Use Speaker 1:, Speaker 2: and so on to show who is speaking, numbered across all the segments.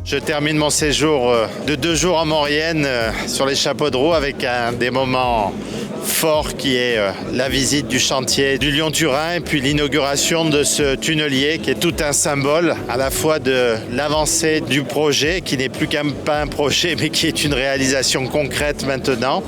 Speaker 1: Je termine mon séjour de 2 jours en Maurienne sur les chapeaux de roue avec un des moments forts qui est la visite du chantier du Lyon-Turin et puis l'inauguration de ce tunnelier qui est tout un symbole à la fois de l'avancée du projet qui n'est plus pas un projet mais qui est une réalisation concrète maintenant.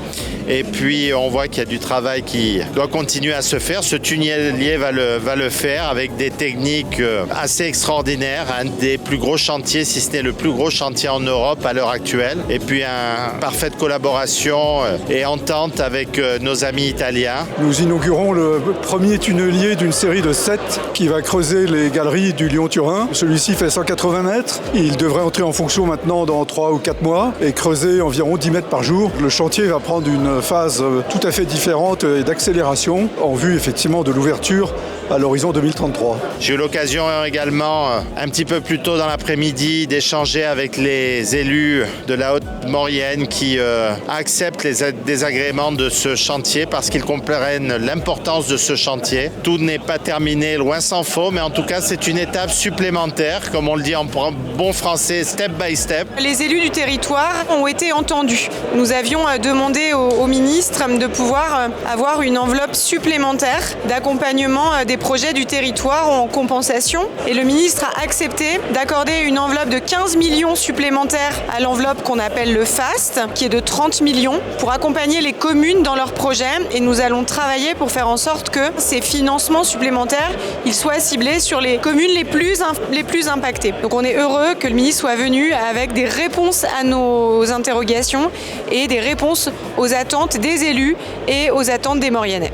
Speaker 1: Et puis on voit qu'il y a du travail qui doit continuer à se faire. Ce tunnelier va le faire avec des techniques assez extraordinaires, un des plus gros chantiers, si ce n'est le plus gros chantier en Europe à l'heure actuelle. Et puis une parfaite collaboration et entente avec nos amis italiens.
Speaker 2: Nous inaugurons le premier tunnelier d'une série de 7 qui va creuser les galeries du Lyon-Turin. Celui-ci fait 180 mètres. Il devrait entrer en fonction maintenant dans 3 ou 4 mois et creuser environ 10 mètres par jour. Le chantier va prendre une phase tout à fait différente et d'accélération en vue effectivement de l'ouverture à l'horizon 2033.
Speaker 1: J'ai eu l'occasion également, un petit peu plus tôt dans l'après-midi, d'échanger avec les élus de la Haute-Maurienne qui acceptent les désagréments de ce chantier parce qu'ils comprennent l'importance de ce chantier. Tout n'est pas terminé, loin s'en faut, mais en tout cas, c'est une étape supplémentaire, comme on le dit en bon français, step by step.
Speaker 3: Les élus du territoire ont été entendus. Nous avions demandé au ministre de pouvoir avoir une enveloppe supplémentaire d'accompagnement des projets du territoire en compensation. Et le ministre a accepté d'accorder une enveloppe de 15 millions supplémentaires à l'enveloppe qu'on appelle le FAST, qui est de 30 millions, pour accompagner les communes dans leurs projets. Et nous allons travailler pour faire en sorte que ces financements supplémentaires ils soient ciblés sur les communes les plus impactées. Donc on est heureux que le ministre soit venu avec des réponses à nos interrogations et des réponses aux attentes des élus et aux attentes des Mauriennais.